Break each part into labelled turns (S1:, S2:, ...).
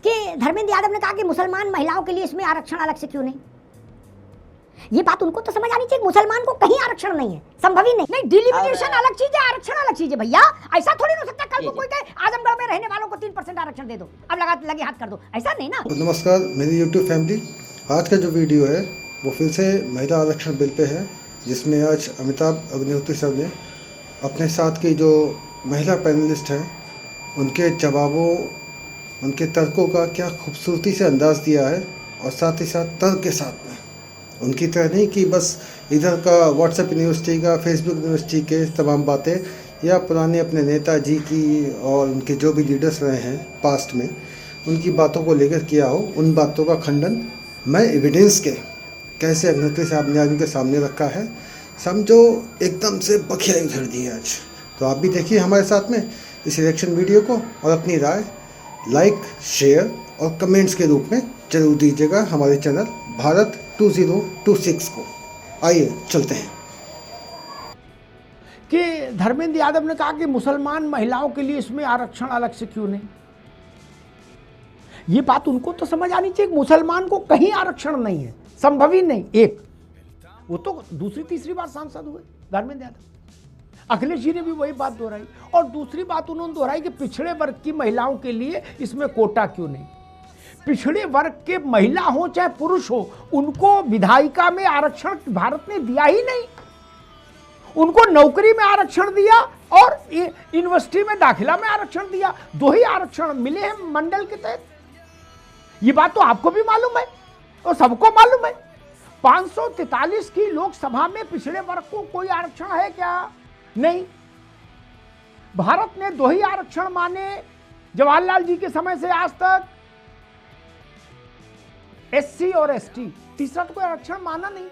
S1: कि धर्मेंद्र यादव ने कहा कि मुसलमान महिलाओं के लिए इसमें आरक्षण अलग से क्यों नहीं। ये बात उनको तो समझ आनी चाहिए, मुसलमान को कहीं आरक्षण नहीं है, संभव ही नहीं। नहीं, डिलिमिटेशन अलग चीज है, आरक्षण अलग चीज है भैया। ऐसा थोड़ी हो सकता कल को कोई कहे आजमगढ़ में रहने वालों को 3% आरक्षण दे दो, अब लगे हाथ कर दो, ऐसा नहीं ना।
S2: नमस्कार मेरी YouTube फैमिली, आज का जो वीडियो है वो फिर से महिला आरक्षण बिल पे है, जिसमें आज अमिताभ अग्निहोत्री सर ने अपने साथ की जो महिला पैनलिस्ट हैं उनके जवाबों, उनके तर्कों का क्या खूबसूरती से अंदाज़ दिया है। और साथ ही साथ तर्क के साथ में उनकी तरह नहीं कि बस इधर का व्हाट्सएप यूनिवर्सिटी का, फेसबुक यूनिवर्सिटी के तमाम बातें या पुराने अपने नेताजी की और उनके जो भी लीडर्स रहे हैं पास्ट में उनकी बातों को लेकर किया हो, उन बातों का खंडन मैं एविडेंस के कैसे अग्निहोत्री साहब ने आज उनके सामने रखा है, समझो एकदम से बखिया उधर दी है आज। तो आप भी देखिए हमारे साथ में इस इलेक्शन वीडियो को और अपनी राय लाइक, शेयर और कमेंट्स के रूप में जरूर दीजिएगा हमारे चैनल भारत 2026 को। आइए चलते हैं।
S3: कि धर्मेंद्र यादव ने कहा कि मुसलमान महिलाओं के लिए इसमें आरक्षण अलग से क्यों नहीं। ये बात उनको तो समझ आनी चाहिए, मुसलमान को कहीं आरक्षण नहीं है, संभव ही नहीं। एक वो तो दूसरी तीसरी बार सांसद हुए धर्मेंद्र यादव, अखिलेश जी ने भी वही बात दोहराई। और दूसरी बात उन्होंने दोहराई कि पिछड़े वर्ग की महिलाओं के लिए इसमें कोटा क्यों नहीं। पिछड़े वर्ग के महिला हो चाहे पुरुष हो, उनको विधायिका में आरक्षण भारत ने दिया ही नहीं। उनको नौकरी में आरक्षण दिया और यूनिवर्सिटी में दाखिला में आरक्षण दिया, दो ही आरक्षण मिले हैं मंडल के तहत। ये बात तो आपको भी मालूम है और सबको मालूम है। 543 की लोकसभा में पिछड़े वर्ग को कोई आरक्षण है क्या? नहीं। भारत ने दो ही आरक्षण माने जवाहरलाल जी के समय से आज तक, एससी और एसटी, तीसरा तो कोई आरक्षण माना नहीं।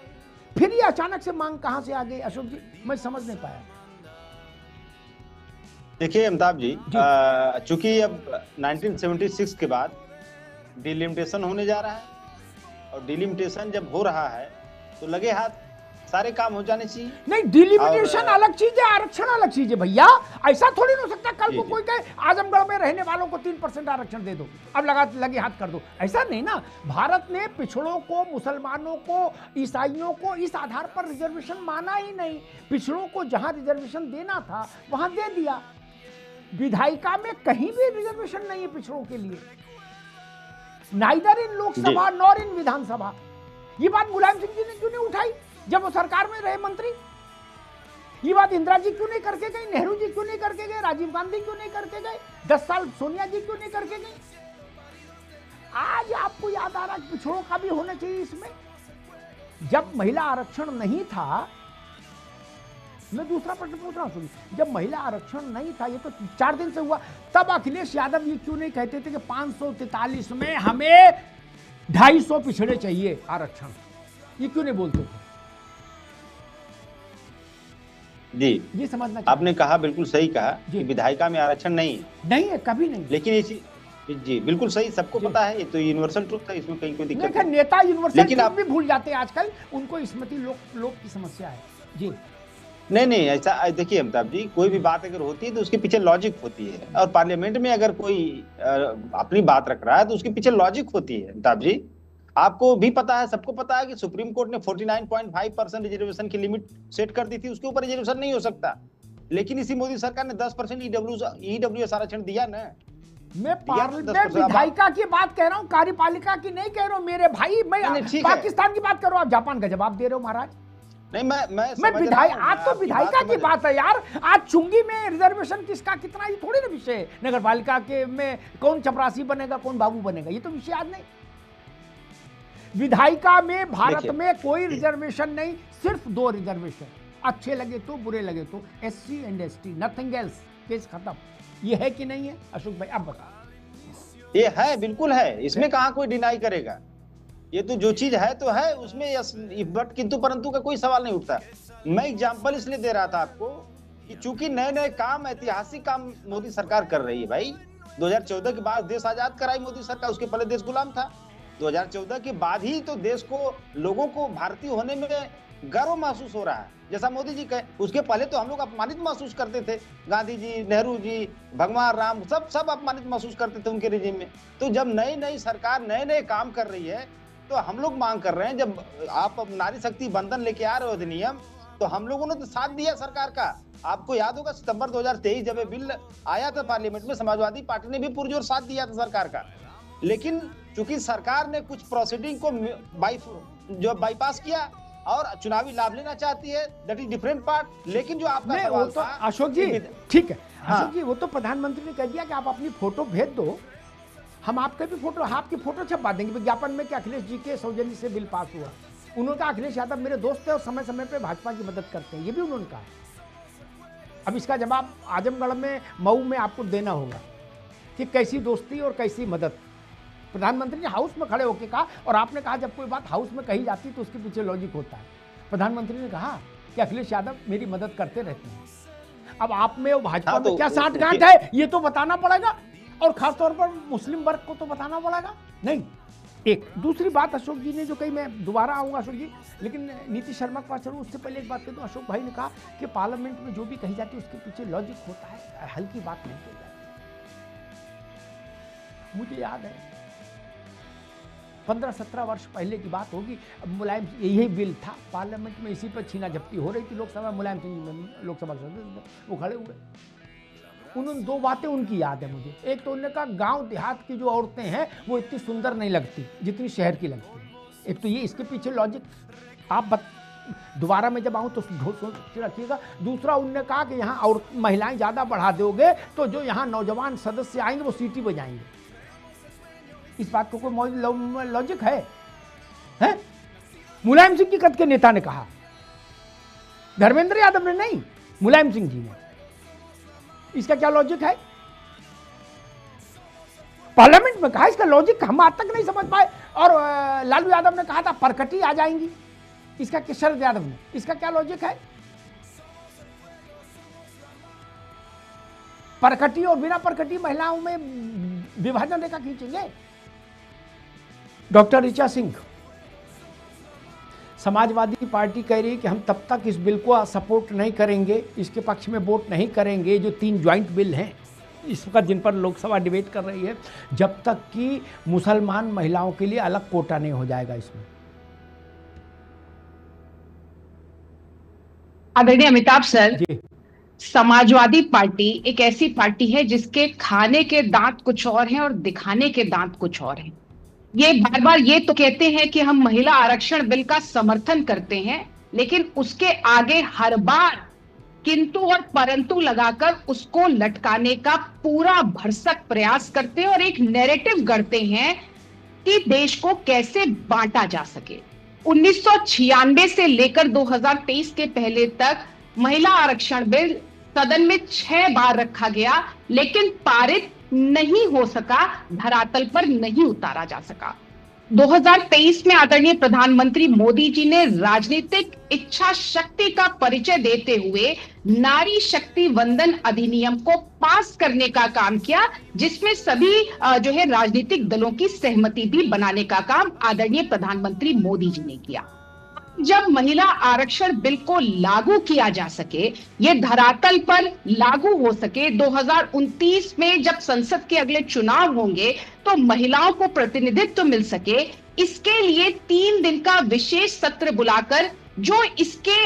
S3: फिर ये अचानक से मांग कहां से आ गई अशोक जी, मैं समझ नहीं पाया।
S4: देखिए अमिताभ जी, चूंकि अब 1976 के बाद डिलिमिटेशन होने जा रहा है और डिलिमिटेशन जब हो रहा है तो लगे हाथ सारे काम हो जाने चाहिए। नहीं, डिलिमिटेशन अलग चीज है, आरक्षण अलग चीज है भैया। ऐसा थोड़ी हो सकता कल को कोई कहे आजमगढ़ में रहने वालों को 3% आरक्षण दे दो, अब लगे हाथ कर दो, ऐसा नहीं ना। भारत ने पिछड़ों को, मुसलमानों को, ईसाइयों को इस आधार पर रिजर्वेशन माना ही नहीं। पिछड़ों को जहां रिजर्वेशन देना था वहां दे दिया। विधायिका में कहीं भी रिजर्वेशन नहीं है पिछड़ों के लिए, neither in Lok Sabha nor in Vidhan Sabha. ये बात मुलायम सिंह जी ने क्यों नहीं उठाई जब वो सरकार में रहे मंत्री? ये बात इंदिरा जी क्यों नहीं करके गई, नेहरू जी क्यों नहीं करके गए, राजीव गांधी क्यों नहीं करके गए, 10 साल सोनिया जी क्यों नहीं करके गई? आज आपको याद आ रहा है पिछड़ों का भी होना चाहिए इसमें। जब महिला आरक्षण नहीं था, मैं दूसरा प्रश्न पूछ रहा हूं, जब महिला आरक्षण नहीं था, ये तो 4 दिन से हुआ, तब अखिलेश यादव ये क्यों नहीं कहते थे कि 543 में हमें 250 पिछड़े चाहिए आरक्षण? ये क्यों नहीं बोलते थे? जी,
S3: ये समझना
S4: आपने कहा, बिल्कुल सही कहा कि विधायिका में आरक्षण नहीं है, कभी नहीं। लेकिन इसी जी बिल्कुल सही, सबको पता है, ये तो यूनिवर्सल ट्रुथ है, इसमें कहीं कोई दिक्कत नहीं।
S3: नेता यूनिवर्सल ट्रुथ भी भूल जाते हैं आजकल, उनको स्मृति लोक की समस्या है। जी
S4: नहीं, ऐसा देखिए अमिताभ जी, कोई भी बात अगर होती है तो उसके पीछे लॉजिक होती है, और पार्लियामेंट में अगर कोई अपनी बात रख रहा है तो उसके पीछे लॉजिक होती है। अमिताभ जी, आपको भी पता है, सबको पता है कि सुप्रीम कोर्ट ने 49.5% रिजर्वेशन की लिमिट सेट कर दी थी, उसके ऊपर रिजर्वेशन नहीं हो सकता। लेकिन इसी मोदी सरकार ने 10% ईडब्ल्यूएस आरक्षण दिया ना।
S3: मैं विधायिका की बात कह रहा हूँ, कार्यपालिका की नहीं कह रहा हूँ मेरे भाई। मैं पाकिस्तान की बात कर रहा हूँ, आप जापान का जवाब दे रहे हो महाराज।
S4: नहीं, मैं
S3: आज तो विधायिका की बात है यार। आज चुंगी में रिजर्वेशन किसका कितना, ये थोड़ी ना विषय है। नगर पालिका के में कौन चपरासी बनेगा, कौन बाबू बनेगा, ये तो विषय आज नहीं। विधायिका में भारत में कोई रिजर्वेशन नहीं, सिर्फ 2 रिजर्वेशन, अच्छे लगे तो बुरे लगे तो, SC and ST, nothing else, case खत्म। ये है कि नहीं है अशोक भाई, अब बताओ।
S4: ये है, बिल्कुल है, इसमें कहां कोई डिनाई करेगा। ये तो जो चीज है तो है, उसमें बट किंतु परंतु का कोई सवाल नहीं उठता। मैं एग्जांपल इसलिए दे रहा था आपको कि चूंकि नए काम, ऐतिहासिक काम मोदी सरकार कर रही है भाई। 2014 के बाद देश आजाद कराई मोदी सरकार, उसके पहले देश गुलाम था। 2014 के बाद ही तो देश को, लोगों को भारतीय होने में गर्व महसूस हो रहा है। जैसा मोदी जी कहे, उसके पहले तो हम लोग अपमानित महसूस करते थे, गांधी जी, नेहरू जी, भगवान राम, सब अपमानित महसूस करते थे उनके रिजीम में। तो जब नई नई सरकार नए नए काम कर रही है, तो हम लोग मांग कर रहे हैं, जब आप नारी शक्ति बंधन लेके आ रहे हो अधिनियम, तो हम लोगों ने तो साथ दिया सरकार का। आपको याद होगा सितंबर 2023 जब ये बिल आया था पार्लियामेंट में, समाजवादी पार्टी ने भी पुरजोर साथ दिया था सरकार का। लेकिन चूंकि सरकार ने कुछ प्रोसीडिंग को बाईपास किया और चुनावी लाभ लेना चाहती है, दैट इज डिफरेंट पार्ट। लेकिन जो आपका सवाल
S3: तो
S4: था
S3: अशोक जी, ठीक है
S4: हाँ।
S3: अशोक जी, वो तो प्रधानमंत्री ने कह दिया कि आप अपनी फोटो भेज दो, हम आपके भी फोटो, आपकी फोटो छपवा देंगे विज्ञापन में कि अखिलेश जी के सौजन्य से बिल पास हुआ। उन्होंने कहा अखिलेश यादव मेरे दोस्त है और समय समय पे भाजपा की मदद करते हैं, ये भी उन्होंने कहा। अब इसका जवाब आजमगढ़ में, मऊ में आपको देना होगा कि कैसी दोस्ती और कैसी मदद। प्रधानमंत्री ने हाउस में खड़े होकर कहा, और आपने कहा जब कोई बात हाउस में कही जाती तो उसके पीछे लॉजिक होता है। प्रधानमंत्री ने कहा कि अखिलेश यादव मेरी मदद करते रहते हैं। अब आप में और भाजपा में क्या साठगांठ है ये तो बताना पड़ेगा, और खासतौर पर मुस्लिम वर्ग को तो बताना पड़ेगा। नहीं, एक दूसरी बात अशोक जी ने जो कही, मैं दोबारा आऊंगा अशोक जी, लेकिन नीति शर्मा के पास चलूँ उससे पहले एक बात कह दूं। अशोक भाई ने कहा कि पार्लियामेंट में जो भी कही जाती है उसके पीछे लॉजिक होता है, हल्की बात नहीं कही जाती। मुझे याद है 15-17 वर्ष पहले की बात होगी, मुलायम, यही बिल था पार्लियामेंट में, इसी पर छीना झपटी हो रही थी लोकसभा। मुलायम सिंह लोकसभा सदस्य वो खड़े हुए, उन्होंने दो बातें उनकी याद है मुझे। एक तो उन्होंने कहा गांव देहात की जो औरतें हैं वो इतनी सुंदर नहीं लगती जितनी शहर की लगती है। एक तो ये, इसके पीछे लॉजिक आप दोबारा मैं जब आऊँ तो सोच रखिएगा। दूसरा उन्होंने कहा कि यहाँ और महिलाएं ज़्यादा बढ़ा दोगे तो जो यहाँ नौजवान सदस्य आएंगे वो सीटी बजाएंगे। इस बात को कोई लॉजिक है? मुलायम सिंह की कद के नेता ने कहा, धर्मेंद्र यादव ने नहीं, मुलायम सिंह जी ने। इसका क्या लॉजिक है? पार्लियामेंट में कहा, इसका लॉजिक हम आज तक नहीं समझ पाए। और लालू यादव ने कहा था परकटी आ जाएंगी, इसका शरद यादव ने, इसका क्या लॉजिक है? परकटी और बिना परकटी महिलाओं में विभाजन रेखा खींचेंगे। डॉक्टर ऋचा सिंह, समाजवादी पार्टी कह रही है कि हम तब तक इस बिल को सपोर्ट नहीं करेंगे, इसके पक्ष में वोट नहीं करेंगे, जो 3 ज्वाइंट बिल हैं इसका, जिन पर लोकसभा डिबेट कर रही है, जब तक कि मुसलमान महिलाओं के लिए अलग कोटा नहीं हो जाएगा इसमें।
S5: आदरणीय अमिताभ सर,
S3: जी,
S5: समाजवादी पार्टी एक ऐसी पार्टी है जिसके खाने के दांत कुछ और हैं और दिखाने के दांत कुछ और हैं। ये बार बार ये तो कहते हैं कि हम महिला आरक्षण बिल का समर्थन करते हैं, लेकिन उसके आगे हर बार किंतु और परंतु लगाकर उसको लटकाने का पूरा भरसक प्रयास करते हैं और एक नैरेटिव गढ़ते हैं कि देश को कैसे बांटा जा सके। 1996 से लेकर 2023 के पहले तक महिला आरक्षण बिल सदन में 6 बार रखा गया, लेकिन पारित नहीं हो सका, धरातल पर नहीं उतारा जा सका। 2023 में आदरणीय प्रधानमंत्री मोदी जी ने राजनीतिक इच्छा शक्ति का परिचय देते हुए नारी शक्ति वंदन अधिनियम को पास करने का काम किया, जिसमें सभी जो है राजनीतिक दलों की सहमति भी बनाने का काम आदरणीय प्रधानमंत्री मोदी जी ने किया। जब महिला आरक्षण बिल को लागू किया जा सके, ये धरातल पर लागू हो सके, 2029 में जब संसद के अगले चुनाव होंगे तो महिलाओं को प्रतिनिधित्व मिल सके, इसके लिए 3 दिन का विशेष सत्र बुलाकर जो इसके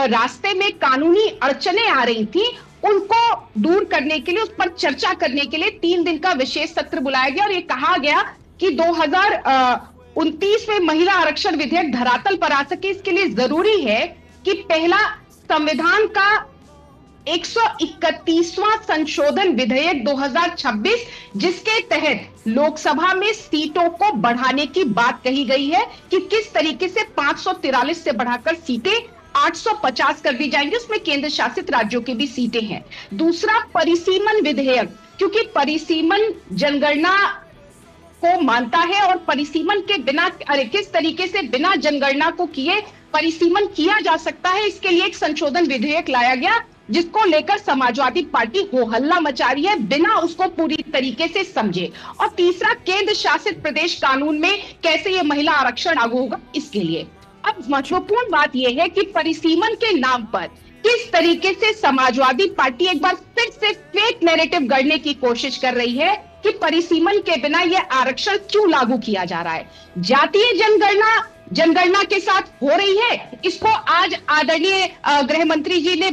S5: रास्ते में कानूनी अड़चने आ रही थी उनको दूर करने के लिए, उस पर चर्चा करने के लिए 3 दिन का विशेष सत्र बुलाया गया। और ये कहा गया कि 2029 में महिला आरक्षण विधेयक धरातल पर आ सके, इसके लिए जरूरी है कि पहला संविधान का 131वां संशोधन विधेयक 2026, जिसके तहत लोकसभा में सीटों को बढ़ाने की बात कही गई है कि किस तरीके से 543 से बढ़ाकर सीटें 850 कर दी जाएंगी, उसमें केंद्र शासित राज्यों की भी सीटें हैं। दूसरा परिसीमन विधेयक, क्योंकि परिसीमन जनगणना को मानता है और परिसीमन के बिना, किस तरीके से बिना जनगणना को किए परिसीमन किया जा सकता है, इसके लिए एक संशोधन विधेयक लाया गया, जिसको लेकर समाजवादी पार्टी हो हल्ला मचा रही है बिना उसको पूरी तरीके से समझे। और तीसरा केंद्र शासित प्रदेश कानून में कैसे ये महिला आरक्षण लागू होगा, इसके लिए। अब महत्वपूर्ण बात यह है कि परिसीमन के नाम पर किस तरीके से समाजवादी पार्टी एक बार फिर से फेक नैरेटिव गढ़ने की कोशिश कर रही है कि परिसीमन के बिना यह आरक्षण क्यों लागू किया जा रहा है। जातीय जनगणना के साथ हो रही है, इसको आज आदरणीय गृह मंत्री जी ने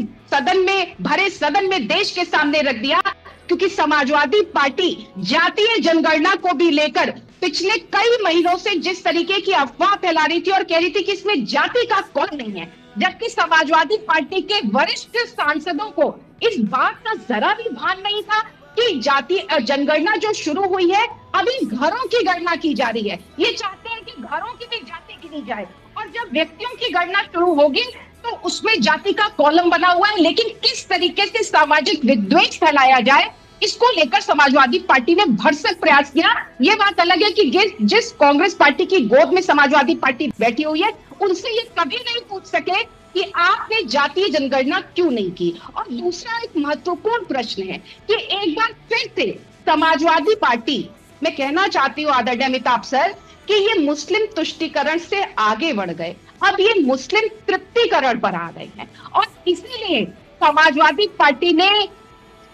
S5: भरे सदन में देश के सामने रख दिया, क्योंकि समाजवादी पार्टी जातीय जनगणना को भी लेकर पिछले कई महीनों से जिस तरीके की अफवाह फैला रही थी और कह रही थी कि इसमें जाति का कौन नहीं है, जबकि समाजवादी पार्टी के वरिष्ठ सांसदों को इस बात का जरा भी भान नहीं था कि जातीय जनगणना जो शुरू हुई है अभी घरों की गणना की जा रही है। ये चाहते हैं कि घरों की भी जाति गिनी जाए, और जब व्यक्तियों की गणना शुरू होगी तो उसमें जाति का कॉलम बना हुआ है। लेकिन किस तरीके से सामाजिक विद्वेष फैलाया जाए, इसको लेकर समाजवादी पार्टी ने भरसक प्रयास किया। ये बात अलग है कि जिस कांग्रेस पार्टी की गोद में समाजवादी पार्टी बैठी हुई है, उनसे ये कभी नहीं पूछ सके कि आपने जातीय जनगणना क्यों नहीं की। और दूसरा एक महत्वपूर्ण प्रश्न है कि एक बार फिर से समाजवादी पार्टी, मैं कहना चाहती हूँ आदरणीय अमिताभ सर, कि ये मुस्लिम तुष्टीकरण से आगे बढ़ गए, अब ये मुस्लिम तृप्तिकरण पर आ गए हैं। और इसीलिए समाजवादी पार्टी ने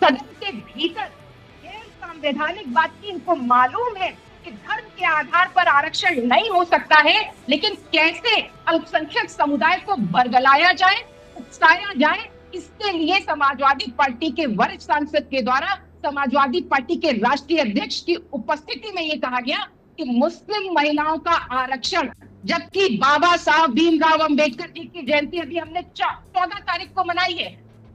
S5: सदन के भीतर गैर संवैधानिक बात की, इनको मालूम है कि धर्म के आधार पर आरक्षण नहीं हो सकता है, लेकिन कैसे अल्पसंख्यक समुदाय को बरगलाया जाए, उकसाया जाए, इसके लिए समाजवादी पार्टी के वरिष्ठ सांसद के द्वारा समाजवादी पार्टी के राष्ट्रीय अध्यक्ष की उपस्थिति में ये कहा गया कि मुस्लिम महिलाओं का आरक्षण, जबकि बाबा साहब भीमराव अंबेडकर जी की जयंती अभी हमने 14 तारीख को मनाई है,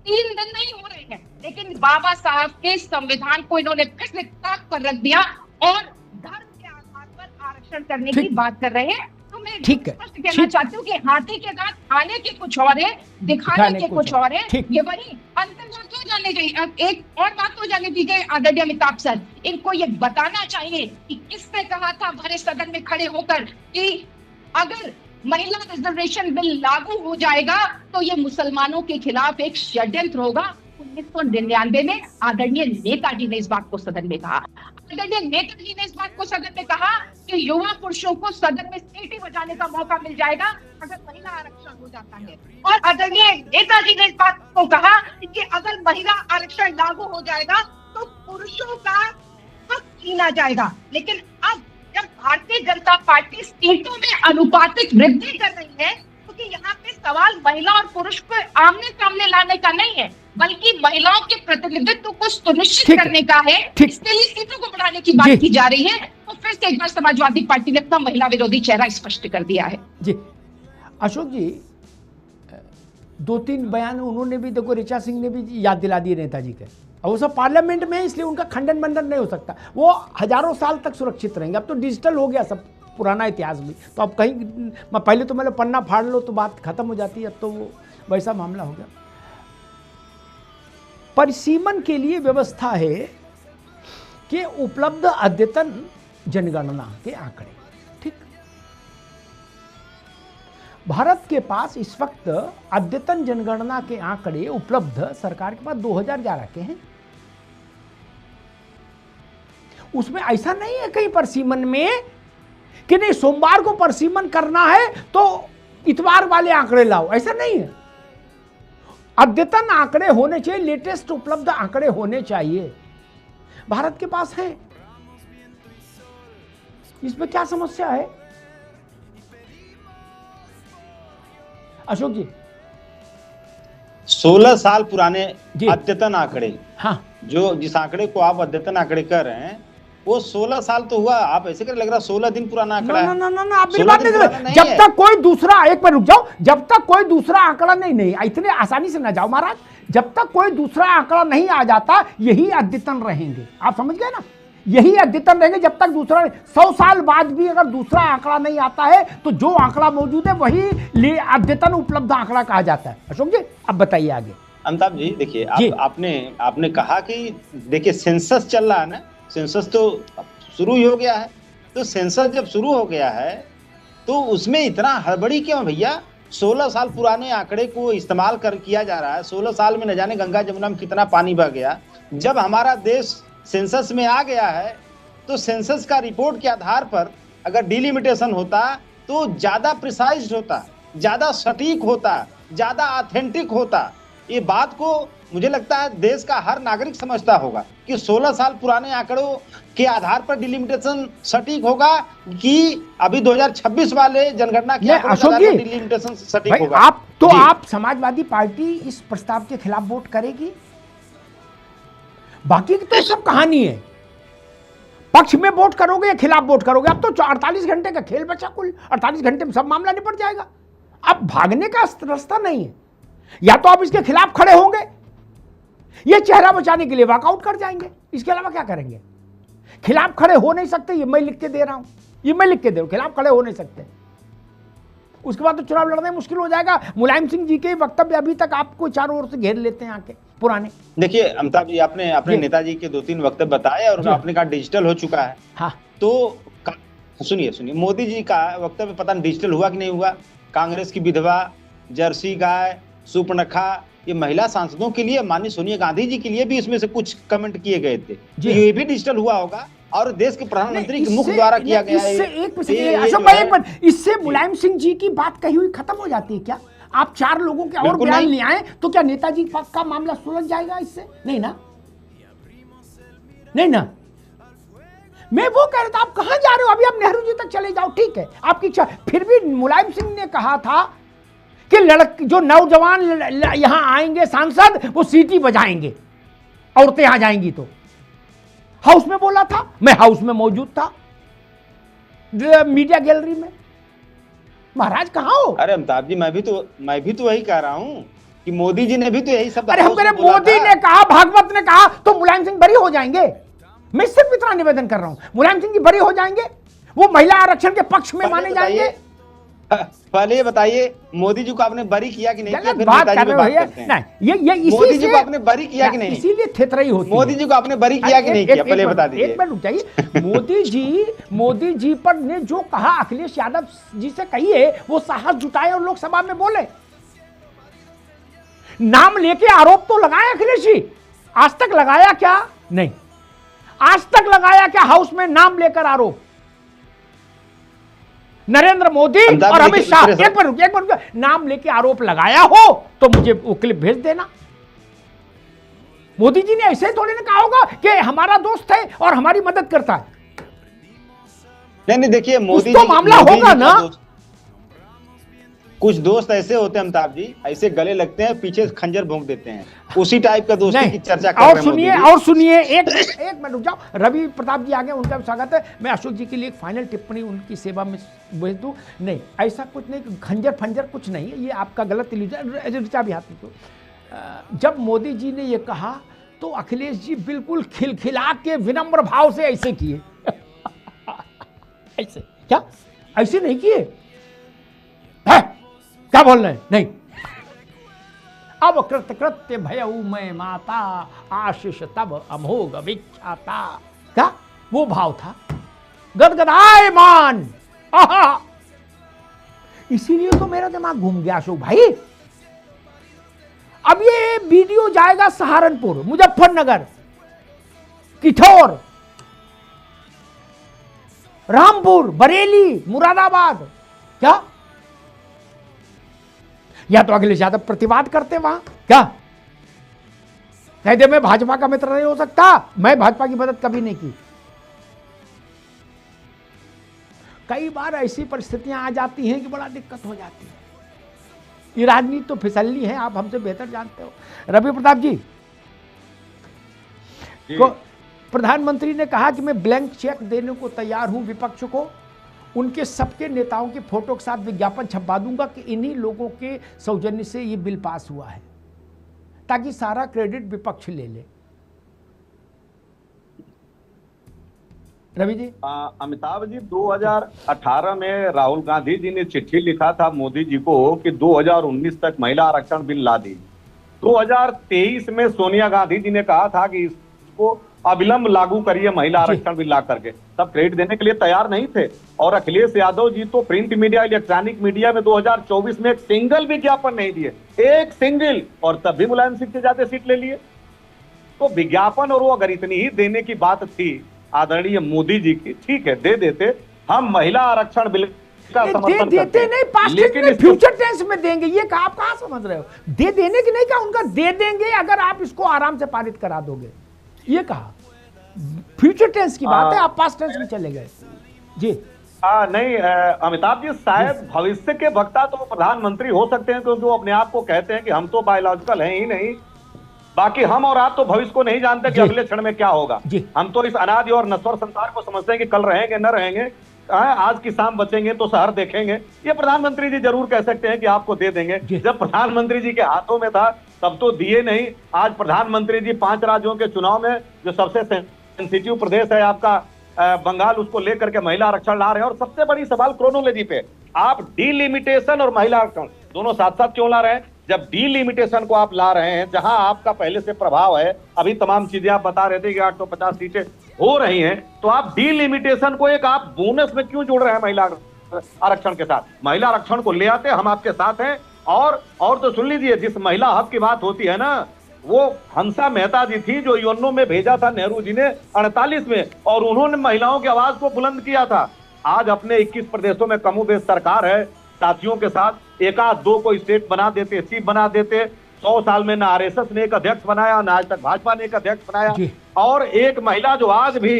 S5: 3 दिन नहीं हो रहे हैं, लेकिन बाबा साहब के संविधान को इन्होंने फिर से ताक पर रख दिया और धर्म के आधार पर आरक्षण करने की बात कर रहे हैं। तो मैं स्पष्ट कहना चाहती हूँ कि हाथी के दांत खाने के कुछ और है, दिखाने के कुछ और है। ये वही अंतिम बात हो जाने चाहिए। एक और बात हो जाने दीजिए आदरणीय अमिताभ सर, इनको ये बताना चाहिए कि किसने कहा था भरे सदन में खड़े होकर कि अगर महिला रिजर्वेशन बिल लागू हो जाएगा तो ये मुसलमानों के खिलाफ एक षड्यंत्र होगा। 1999 में आदरणीय नेताजी ने इस बात को सदन में कहा। आदरणीय नेताजी ने इस बात को सदन में कहा कि युवा पुरुषों को सदन में सीटी बजाने का मौका मिल जाएगा अगर महिला आरक्षण हो जाता है। और आदरणीय नेताजी ने इस बात को कहा कि अगर महिला आरक्षण लागू हो जाएगा तो पुरुषों का हक छीना जाएगा। लेकिन अब जब भारतीय जनता पार्टी सीटों में अनुपातिक वृद्धि कर रही है, क्योंकि यहाँ पे सवाल महिला और पुरुष को आमने सामने लाने का नहीं है, बल्कि महिलाओं के प्रतिनिधित्व को सुनिश्चित करने का है, इसके लिए सीटों को बढ़ाने की बात की जा रही है। तो फिर से एक बार समाजवादी पार्टी ने अपना महिला विरोधी चेहरा स्पष्ट कर दिया है।
S3: जी अशोक जी, 2-3 बयान उन्होंने भी, देखो ऋचा सिंह ने भी याद दिला दिए नेताजी के, और वो सब पार्लियामेंट में है, इसलिए उनका खंडन बंधन नहीं हो सकता, वो हजारों साल तक सुरक्षित रहेंगे। अब तो डिजिटल हो गया सब, पुराना इतिहास भी, तो अब कहीं पहले तो मतलब पन्ना फाड़ लो तो बात खत्म हो जाती है, अब तो वो वैसा मामला हो गया। परिसीमन के लिए व्यवस्था है कि उपलब्ध अद्यतन जनगणना के आंकड़े, ठीक, भारत के पास इस वक्त अद्यतन जनगणना के आंकड़े उपलब्ध सरकार के पास 2011 के हैं। उसमें ऐसा नहीं है कहीं परिसीमन में कि नहीं सोमवार को परिसीमन करना है तो इतवार वाले आंकड़े लाओ, ऐसा नहीं है। अद्यतन आंकड़े होने चाहिए, लेटेस्ट उपलब्ध आंकड़े होने चाहिए, भारत के पास है। इसमें क्या समस्या है अशोक जी?
S4: 16 साल पुराने अद्यतन आंकड़े,
S3: हाँ,
S4: जो जिस आंकड़े को आप अद्यतन आंकड़े कर रहे हैं वो 16 साल तो हुआ, आप ऐसे कर लग रहा 16 दिन पुराना आंकड़ा है।
S3: ना, आप मेरी बात नहीं कर, जब तक कोई दूसरा, एक मिनट रुक जाओ, जब तक कोई दूसरा आंकड़ा नहीं, इतने आसानी से ना जाओ महाराज, जब तक कोई दूसरा आंकड़ा नहीं आ जाता यही अद्यतन रहेंगे, आप समझ गए ना, यही अद्यतन रहेंगे जब तक दूसरा। 100 साल बाद भी अगर दूसरा आंकड़ा नहीं आता है तो जो आंकड़ा मौजूद है वही अद्यतन उपलब्ध आंकड़ा कहा जाता है। अशोक जी अब बताइए आगे।
S4: अमिताभ जी देखिए, आपने कहा कि देखिए सेंसस चल रहा है ना, सेंसस तो शुरू ही हो गया है, तो सेंसस जब शुरू हो गया है तो उसमें इतना हड़बड़ी क्यों भैया? 16 साल पुराने आंकड़े को इस्तेमाल किया जा रहा है। 16 साल में न जाने गंगा जमुना में कितना पानी बह गया। जब हमारा देश सेंसस में आ गया है तो सेंसस का रिपोर्ट के आधार पर अगर डिलिमिटेशन होता तो ज्यादा प्रिसाइज्ड होता, ज्यादा सटीक होता, ज्यादा ऑथेंटिक होता। ये बात को मुझे लगता है देश का हर नागरिक समझता होगा कि 16 साल पुराने आंकड़ों के आधार पर डिलिमिटेशन सटीक होगा कि अभी 2026 वाले जनगणना के आंकड़ों के आधार पर डिलिमिटेशन सटीक होगा।
S3: आप समाजवादी पार्टी इस प्रस्ताव के खिलाफ वोट करेगी? बाकी तो सब कहानी है, पक्ष में वोट करोगे या खिलाफ वोट करोगे। अब तो 48 घंटे का खेल बचा, कुल 48 घंटे में सब मामला निपट जाएगा। अब भागने का रास्ता नहीं है, या तो आप इसके खिलाफ खड़े होंगे ये चेहरा बचाने के लिए वॉकआउट कर जाएंगे, इसके अलावा क्या करेंगे। खिलाफ खड़े हो नहीं सकते, ये मैं लिख के दे रहा हूं, ये मैं लिख के दे रहा हूं, खिलाफ खड़े हो नहीं सकते। उसके बाद तो चुनाव लड़ना मुश्किल हो जाएगा। मुलायम सिंह जी के वक्तव्य अभी तक आपको चारों ओर से घेर लेते हैं आके पुराने।
S4: देखिए अमिताभ जी, आपने अपने नेताजी के 2-3 वक्तव्य बताए और आपने कहा डिजिटल हो चुका है।
S3: हाँ,
S4: तो सुनिए मोदी जी का वक्तव्य पता नहीं डिजिटल हुआ कि नहीं हुआ। कांग्रेस की विधवा, जर्सी गाय, सुपर्णखा, ये महिला सांसदों के लिए, माननीय सोनिया गांधी जी के लिए भी इसमें से कुछ कमेंट किए गए थे, तो ये भी डिजिटल हुआ होगा और देश के प्रधानमंत्री के मुख द्वारा किया गया है।
S3: इससे मुलायम सिंह जी की बात कही हुई खत्म हो जाती है क्या? आप 4 लोगों के और बयान ले आए तो क्या नेताजी का मामला सुलझ जाएगा इससे? नहीं ना, नहीं ना। मैं वो कह रहा था, आप कहां जा रहे हो? अभी आप नेहरू जी तक चले जाओ, ठीक है, आपकी इच्छा। फिर भी मुलायम सिंह ने कहा था कि जो नौजवान यहां आएंगे सांसद, वो सीटी बजाएंगे, औरतें आ जाएंगी। तो हाउस में बोला था, मैं हाउस में मौजूद था, मीडिया गैलरी में। महाराज कहां हो?
S4: अरे अमिताभ जी, मैं भी तो वही कह रहा हूं कि मोदी जी ने भी तो यही सब।
S3: अरे हम कह रहे मोदी ने कहा, भागवत ने कहा, तो मुलायम सिंह बरी हो जाएंगे। मैं सिर्फ इतना निवेदन कर रहा हूं, मुलायम सिंह जी बरी हो जाएंगे, वो महिला आरक्षण के पक्ष में माने जाएंगे।
S4: पहले ये बताइए, मोदी जी को आपने बरी किया कि नहीं किया? फिर
S3: बात कर रहे हैं। नहीं, ये
S4: मोदी जी को आपने बरी किया कि नहीं?
S3: इसीलिए थेथराई होती है।
S4: मोदी जी को आपने बरी किया कि नहीं किया, पहले बता दीजिए।
S3: एक मिनट रुक जाइए। मोदी जी पर ने जो कहा अखिलेश यादव जी से कहिए, वो साहस जुटाए और लोकसभा में बोले। नाम लेके आरोप तो लगाए अखिलेश जी, आज तक लगाया क्या? नहीं, आज तक लगाया क्या हाउस में नाम लेकर आरोप? नरेंद्र मोदी और अमित शाह, एक बार नाम लेके आरोप लगाया हो तो मुझे वो क्लिप भेज देना। मोदी जी ने ऐसे थोड़ी ना कहा होगा कि हमारा दोस्त है और हमारी मदद करता है।
S4: नहीं, देखिए मोदी
S3: तो मामला होगा ना।
S4: कुछ दोस्त ऐसे होते हैं अमिताभ जी, ऐसे गले लगते हैं, पीछे खंजर भोंक देते हैं, उसी टाइप का दोस्ती की चर्चा कर रहे हैं।
S3: और सुनिए, एक मिनट रुक जाओ। रवि प्रताप जी आ गए, उनका भी स्वागत है। मैं अशोक जी के लिए एक फाइनल टिप्पणी उनकी सेवा में भेज दूं। नहीं, ऐसा कुछ नहीं, खंजर फंजर कुछ नहीं है, ये आपका गलत ऋचा भी हाथ में। जब मोदी जी ने ये कहा तो अखिलेश जी बिल्कुल खिलखिला के विनम्र भाव से ऐसे किए। ऐसे क्या? ऐसे नहीं किए? क्या बोल रहे हैं? नहीं। अब कृत्य भयऊ मैं माता, आशीष तब अमोघ विख्याता। क्या वो भाव था? गदगदाए मान। आहा, इसीलिए तो मेरा दिमाग घूम गया अशोक भाई। अब ये वीडियो जाएगा सहारनपुर, मुजफ्फरनगर, किठौर, रामपुर, बरेली, मुरादाबाद। क्या? या तो अखिलेश यादव प्रतिवाद करते वहां, क्या कहते मैं भाजपा का मित्र नहीं हो सकता, मैं भाजपा की मदद कभी नहीं की। कई बार ऐसी परिस्थितियां आ जाती हैं कि बड़ा दिक्कत हो जाती है। ये राजनीति तो फिसलनी है, आप हमसे बेहतर जानते हो। रवि प्रताप जी को प्रधानमंत्री ने कहा कि मैं ब्लैंक चेक देने को तैयार हूं विपक्ष को, उनके सबके नेताओं की फोटो के साथ विज्ञापन छपवा दूंगा कि इन्हीं लोगों के सौजन्य से ये बिल पास हुआ है, ताकि सारा क्रेडिट विपक्ष ले ले। रवि जी।
S6: अमिताभ जी, 2018 में राहुल गांधी जी ने चिट्ठी लिखा था मोदी जी को कि 2019 तक महिला आरक्षण बिल ला दीजिए। 2023 में सोनिया गांधी जी ने कहा था कि इसको अविलंब लागू करिए महिला आरक्षण बिल ला करके। तब क्रेडिट देने के लिए तैयार नहीं थे। और अखिलेश यादव जी तो प्रिंट मीडिया, इलेक्ट्रॉनिक मीडिया में 2024 में एक सिंगल विज्ञापन नहीं दिए, एक सिंगल, और तब भी मुलायम सिंह से ज्यादा सीट ले लिए। तो विज्ञापन, और वो अगर इतनी ही देने की बात थी आदरणीय मोदी जी की, ठीक है दे देते। हम महिला आरक्षण बिल
S3: दे देते नहीं, पास्ट टेंस में, फ्यूचर टेंस में देंगे, ये आप कहां समझ रहे हो? दे देने की नहीं कहा, उनका दे देंगे अगर आप इसको आराम से पारित करा दोगे, ये कहा। फ्यूचर टेंस की बात है, आप पास्ट टेंस में चले गए। जी
S6: नहीं अमिताभ जी, शायद भविष्य के वक्ता तो प्रधानमंत्री हो सकते हैं, क्योंकि वो अपने आप को कहते हैं कि हम तो बायोलॉजिकल हैं ही नहीं। बाकी हम और आप तो भविष्य को नहीं जानते कि अगले क्षण में क्या होगा। हम तो इस अनादि और नश्वर संसार को समझते हैं कि कल रहेंगे न रहेंगे, आज की शाम बचेंगे तो शहर देखेंगे। ये प्रधानमंत्री जी जरूर कह सकते हैं कि आपको दे देंगे। जब प्रधानमंत्री जी के हाथों में था तब तो दिए नहीं। आज प्रधानमंत्री जी 5 राज्यों के चुनाव में जो सबसे सेंसिटिव प्रदेश है आपका बंगाल, उसको लेकर के महिला आरक्षण ला रहे हैं। और सबसे बड़ी सवाल क्रोनोलॉजी पे, आप डीलिमिटेशन और महिला आरक्षण दोनों साथ साथ क्यों ला रहे हैं? जब डीलिमिटेशन को आप ला रहे हैं, जहां आपका पहले से प्रभाव है, अभी तमाम चीजें आप बता रहे थे कि 850 सीटें हो रही हैं, तो आप डीलिमिटेशन को एक आप बोनस में क्यों जोड़ रहे हैं महिला आरक्षण के साथ? महिला आरक्षण को ले आते, हम आपके साथ हैं। और तो सुन लीजिए, जिस महिला हक की बात होती है ना, वो हंसा मेहता जी थी जो यूएनओ में भेजा था नेहरू जी ने 48 में, और उन्होंने महिलाओं की आवाज को बुलंद किया था। आज अपने 21 प्रदेशों में कमोबेश सरकार है, साथियों के साथ एक आध दो को स्टेट बना देते, चीफ बना देते। 100 साल में ना आरएसएस ने एक अध्यक्ष बनाया, ना आज तक भाजपा ने एक अध्यक्ष बनाया। और एक महिला जो आज भी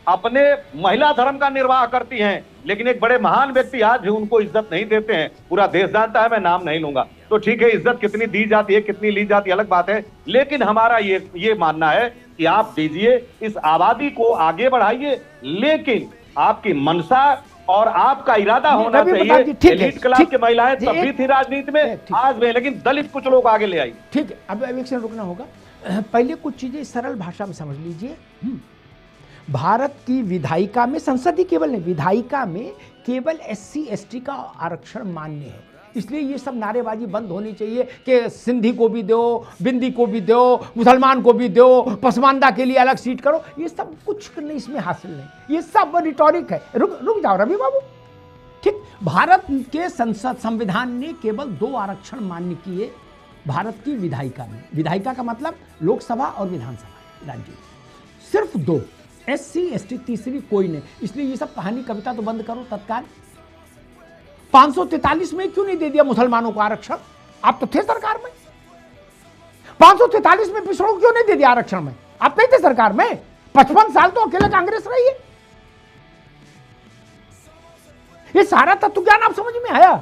S6: अपने महिला धर्म का निर्वाह करती हैं, लेकिन एक बड़े महान व्यक्ति आज भी उनको इज्जत नहीं देते हैं। पूरा देश जानता है, मैं नाम नहीं लूंगा। तो ठीक है, इज्जत कितनी दी जाती है, कितनी ली जाती है, अलग बात है। लेकिन हमारा ये मानना है कि आप दीजिए, इस आबादी को आगे बढ़ाइए, लेकिन आपकी मंशा और आपका इरादा होना चाहिए। एलीट क्लास की महिलाएं तब भी थी राजनीति में, आज भी, लेकिन दलित कुछ लोग आगे ले आई।
S3: ठीक है, अब एक से रुकना होगा। पहले कुछ चीजें सरल भाषा में समझ लीजिए। भारत की विधायिका में, संसदीय केवल नहीं, विधायिका में केवल SC ST का आरक्षण मान्य है। इसलिए ये सब नारेबाजी बंद होनी चाहिए कि सिंधी को भी दो, बिंदी को भी दो, मुसलमान को भी दो, पसमानदा के लिए अलग सीट करो। ये सब कुछ नहीं, इसमें हासिल नहीं, ये सब रिटॉरिक है। रुक जाओ रवि बाबू। ठीक, भारत के संसद संविधान ने केवल 2 आरक्षण मान्य किए भारत की विधायिका में। विधायिका का मतलब लोकसभा और विधानसभा, राज्य, सिर्फ 2। SC ST तीसरी कोई नहीं। इसलिए ये सब कहानी कविता तो बंद करो तत्काल। 543 में क्यों नहीं दे दिया मुसलमानों को आरक्षण? आप तो थे सरकार में। 543 में पिछड़ों क्यों नहीं दे दिया आरक्षण में? आप नहीं थे सरकार में। 55 साल तो अकेले कांग्रेस रही है। ये सारा तत्व ज्ञान आप समझ में आया?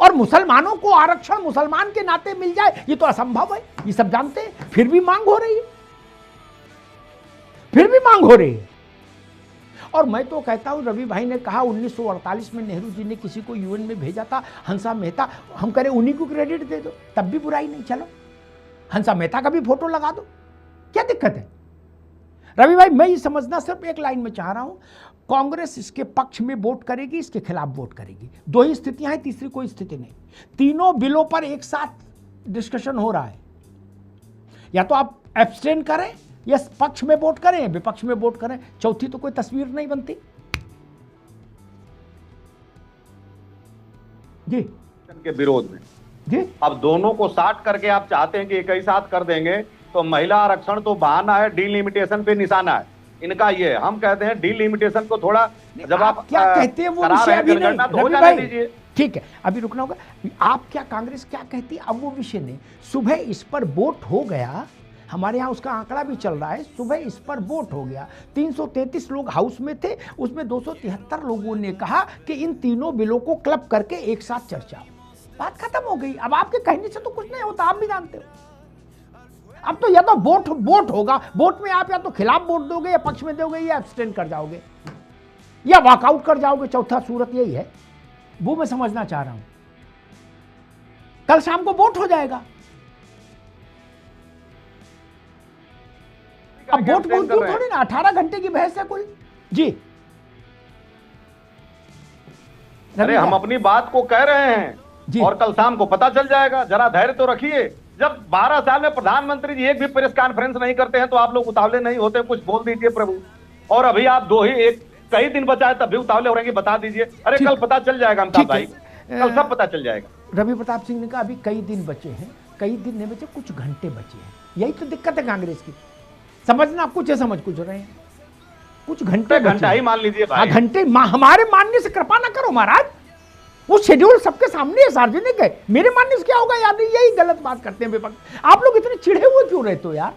S3: और मुसलमानों को आरक्षण मुसलमान के नाते मिल जाए, ये तो असंभव है, ये सब जानते हैं। फिर भी मांग हो रही है, फिर भी मांग हो रही है। और मैं तो कहता हूं, रवि भाई ने कहा 1948 में नेहरू जी ने किसी को यूएन में भेजा था, हंसा मेहता। हम करें उन्हीं को क्रेडिट दे दो, तब भी बुराई नहीं। चलो हंसा मेहता का भी फोटो लगा दो, क्या दिक्कत है? रवि भाई, मैं ये समझना सिर्फ एक लाइन में चाह रहा हूं, कांग्रेस इसके पक्ष में वोट करेगी, इसके खिलाफ वोट करेगी। 2 ही स्थितियां हैं, तीसरी कोई स्थिति नहीं। तीनों बिलों पर एक साथ डिस्कशन हो रहा है। या तो आप एब्सटेन करें, या पक्ष में वोट करें, या विपक्ष में वोट करें। चौथी तो कोई तस्वीर नहीं बनती। जी
S6: के विरोध में
S3: जी,
S6: अब दोनों को साठ करके आप चाहते हैं कि एक ही साथ कर देंगे, तो महिला आरक्षण तो बहाना है, डीलिमिटेशन पे निशाना है इनका। ये हम कहते हैं डीलिमिटेशन को थोड़ा, जब आप
S3: क्या कहते हैं वो विषय अभी नहीं, रवि भाई ठीक है, अभी रुकना होगा। आप क्या, कांग्रेस क्या कहती है, अब वो विषय नहीं। सुबह इस पर वोट हो गया, हमारे यहाँ उसका आंकड़ा भी चल रहा है। सुबह इस पर वोट हो गया, 333 लोग हाउस में थे, उसमें 273 लोगों ने कहा कि इन तीनों बिलों को क्लब करके एक साथ चर्चा। बात खत्म हो गई। अब आपके कहने से तो कुछ नहीं होता, आप भी जानते हो। अब तो या तो वोट होगा, वोट में आप या तो खिलाफ वोट दोगे, या पक्ष में दोगे, या एब्सटेन कर जाओगे, या वॉकआउट कर जाओगे। चौथा सूरत यही है, वो मैं समझना चाह रहा हूं। कल शाम को वोट हो जाएगा। अब वोट थोड़ी ना 18 घंटे की बहस है कोई। जी,
S6: अरे हम अपनी बात को कह रहे हैं और कल शाम को पता चल जाएगा। जरा धैर्य तो रखिए। जब 12 साल में प्रधानमंत्री जी एक भी प्रेस कॉन्फ्रेंस नहीं करते हैं, तो आप लोग उतावले नहीं होते, कुछ बोल दीजिए प्रभु। और अभी आप कई दिन बचा है, तब भी उतावले हो रहे हैं, बता दीजिए। अरे कल पता चल जाएगा अमिताभ भाई, कल सब पता चल जाएगा।
S3: रवि प्रताप सिंह ने कहा अभी कई दिन बचे हैं, कई दिन नहीं बचे, कुछ घंटे बचे हैं। यही तो दिक्कत है कांग्रेस की। समझना आप कुछ है, समझ कुछ रहे हैं। कुछ घंटे
S6: घंटा ही मान लीजिए भाई।
S3: घंटे हमारे मानने से कृपा ना करो महाराज, वो शेड्यूल सबके सामने है, सार्वजनिक है, मेरे मानने से क्या होगा यार? यही गलत बात करते हैं विपक्ष। आप लोग इतने चिढ़े हुए क्यों रहते हो यार?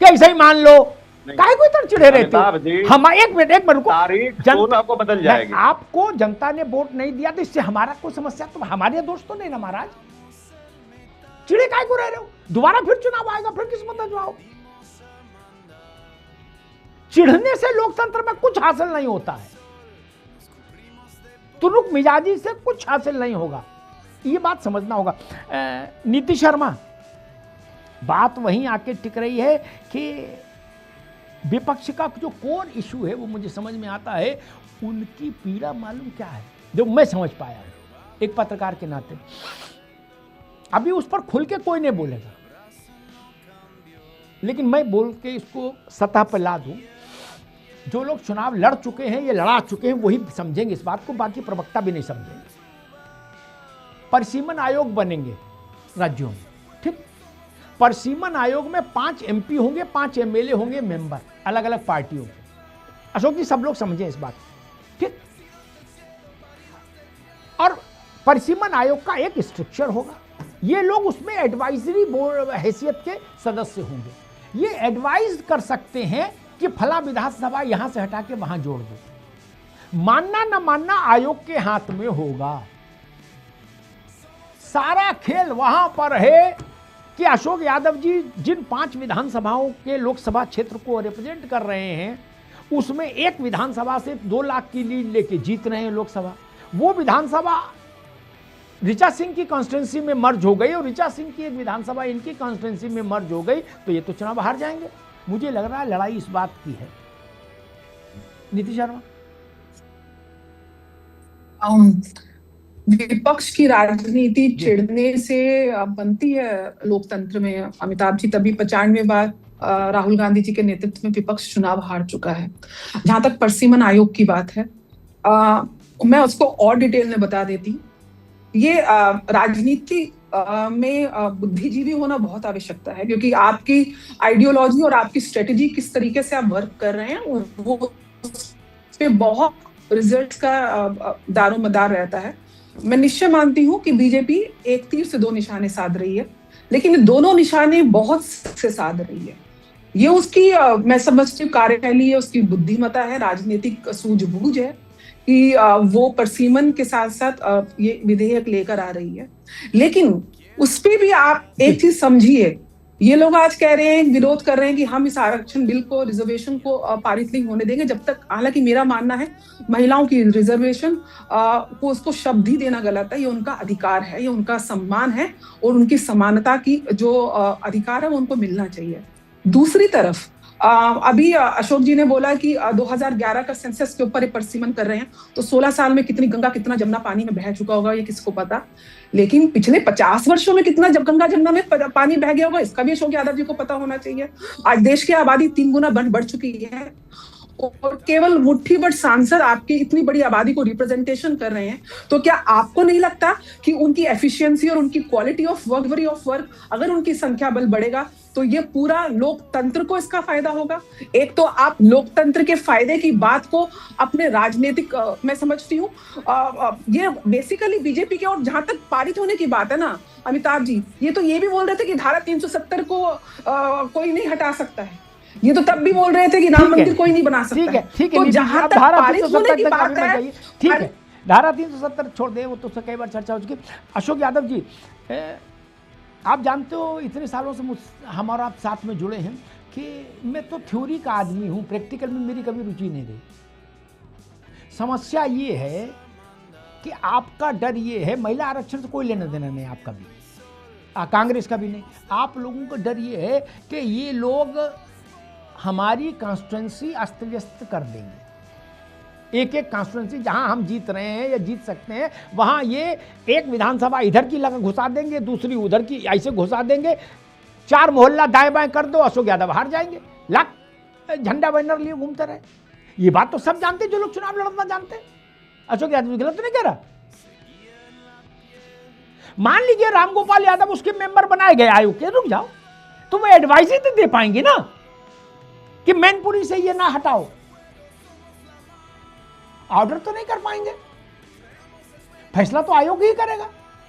S3: क्या ऐसा ही मान लो? काहे को इतना चिढ़े रहते हो? हम एक मिनट रुको,
S6: तारीख 16 को बदल जाएगी।
S3: आपको जनता ने वोट नहीं दिया तो इससे हमारा कोई समस्या, तो हमारे दोस्त तो नहीं ना महाराज, चिढ़े काहे को रह रहे हो? दोबारा फिर चुनाव आएगा, फिर किस्मत आजमाओ। चिढ़ने से लोकतंत्र में कुछ हासिल नहीं होता है, तुरुक मिजाजी से कुछ हासिल नहीं होगा, ये बात समझना होगा। नीति शर्मा, बात वहीं आके टिक रही है कि विपक्ष का जो कोर इशू है वो मुझे समझ में आता है, उनकी पीड़ा मालूम क्या है, जो मैं समझ पाया हूं एक पत्रकार के नाते। अभी उस पर खुल के कोई नहीं बोलेगा, लेकिन मैं बोल के इसको सतह पर ला दूं। जो लोग चुनाव लड़ चुके हैं या लड़ा चुके हैं वही समझेंगे इस बात को, बाकी प्रवक्ता भी नहीं समझेंगे। परिसीमन आयोग बनेंगे राज्यों में, ठीक? परिसीमन आयोग में 5 MP होंगे, 5 MLA होंगे मेंबर, अलग अलग पार्टियों के। अशोक जी, सब लोग समझें इस बात, ठीक? और परिसीमन आयोग का एक स्ट्रक्चर होगा, ये लोग उसमें एडवाइजरी बोर्ड हैसियत के सदस्य होंगे। ये एडवाइज कर सकते हैं कि फला विधानसभा यहां से हटा के वहां जोड़ दो। मानना न मानना आयोग के हाथ में होगा। सारा खेल वहां पर है कि अशोक यादव जी जिन 5 विधानसभाओं के लोकसभा क्षेत्र को रिप्रेजेंट कर रहे हैं, उसमें एक विधानसभा से 2 लाख की लीड लेके जीत रहे हैं लोकसभा। वो विधानसभा ऋचा सिंह की कॉन्स्टिट्यूंसी में मर्ज हो गई और ऋचा सिंह की एक विधानसभा इनकी कॉन्स्टिट्यूंसी में मर्ज हो गई, तो ये तो चुनाव हार जाएंगे। मुझे लग रहा है लड़ाई इस बात की है। नीति शर्मा,
S7: विपक्ष की राजनीति चिढ़ने से बनती है लोकतंत्र में अमिताभ जी। तभी 95 बार राहुल गांधी जी के नेतृत्व में विपक्ष चुनाव हार चुका है। जहां तक परिसीमन आयोग की बात है, मैं उसको और डिटेल में बता देती। ये राजनीति में बुद्धिजीवी होना बहुत आवश्यकता है, क्योंकि आपकी आइडियोलॉजी और आपकी स्ट्रेटेजी किस तरीके से आप वर्क कर रहे हैं वो पे बहुत रिजल्ट्स का दारोमदार रहता है। मैं निश्चय मानती हूं कि बीजेपी एक तीर से 2 निशाने साध रही है, लेकिन ये दोनों निशाने बहुत से साध रही है। ये उसकी मैं समझती हूँ कार्यशैली है, उसकी बुद्धिमत्ता है, राजनीतिक सूझबूझ है कि वो परिसीमन के साथ साथ ये विधेयक लेकर आ रही है। लेकिन उस पे भी आप एक चीज समझिए, ये लोग आज कह रहे हैं, विरोध कर रहे हैं कि हम इस आरक्षण बिल को, रिजर्वेशन को पारित नहीं होने देंगे जब तक, हालांकि मेरा मानना है महिलाओं की रिजर्वेशन को उसको शब्द ही देना गलत है। ये उनका अधिकार है, ये उनका सम्मान है और उनकी समानता की जो अधिकार है वो उनको मिलना चाहिए। दूसरी तरफ अभी अशोक जी ने बोला कि 2011 का सेंसस के ऊपर परिसीमन कर रहे हैं, तो 16 साल में कितनी गंगा कितना जमुना पानी में बह चुका होगा ये किसको पता। लेकिन पिछले 50 वर्षों में कितना जब गंगा जमुना में पानी बह गया होगा इसका भी अशोक यादव जी को पता होना चाहिए। आज देश की आबादी 3 गुना बढ़ चुकी है और केवल मुट्ठी भर सांसद आपकी इतनी बड़ी आबादी को रिप्रेजेंटेशन कर रहे हैं, तो क्या आपको नहीं लगता कि उनकी एफिशिएंसी और उनकी क्वालिटी ऑफ वर्क अगर उनकी संख्या बल बढ़ेगा तो ये पूरा लोकतंत्र को इसका फायदा होगा। एक तो आप लोकतंत्र के फायदे की बात को अपने राजनीतिक मैं समझती हूँ ये बेसिकली बीजेपी के, और जहां तक पारित होने की बात है ना अमिताभ जी, ये तो ये भी बोल रहे थे कि धारा 370 को कोई नहीं हटा सकता है। ये तो तब भी बोल रहे थे कि राम मंदिर कोई नहीं बना सकता है।
S3: ठीक है,
S7: तो जहां तक पारित होने की बात है,
S3: ठीक है, धारा 370 छोड़ दे, वो तो कई बार चर्चा हो चुकी। अशोक यादव जी, आप जानते हो इतने सालों से हम और आप साथ में जुड़े हैं कि मैं तो थ्योरी का आदमी हूं, प्रैक्टिकल में मेरी कभी रुचि नहीं रही। समस्या ये है कि आपका डर ये है, महिला आरक्षण से कोई लेना देना नहीं आपका भी, कांग्रेस का भी नहीं। आप लोगों का डर ये है कि ये लोग हमारी कॉन्स्टिट्यूंसी अस्त व्यस्त कर देंगे। एक एक कॉन्स्टिट्यूंसी जहां हम जीत रहे हैं या जीत सकते हैं, वहां ये एक विधानसभा इधर की लगा घुसा देंगे, दूसरी उधर की ऐसे घुसा देंगे, 4 मोहल्ला दाएं बाएं कर दो, अशोक यादव हार जाएंगे, लाख झंडा बैनर लिए घूमते रहे। ये बात तो सब जानते हैं जो लोग चुनाव लड़ना जानते हैं। अशोक यादव गलत तो नहीं कह रहा। मान लीजिए रामगोपाल यादव उसके मेंबर बनाए गए आयोग के, रुक जाओ, तो वो एडवाइजरी तो दे पाएंगे ना कि मैनपुरी से ये ना हटाओ, ऑर्डर तो नहीं कर पाएंगे, फैसला तो आयोग ही करेगा।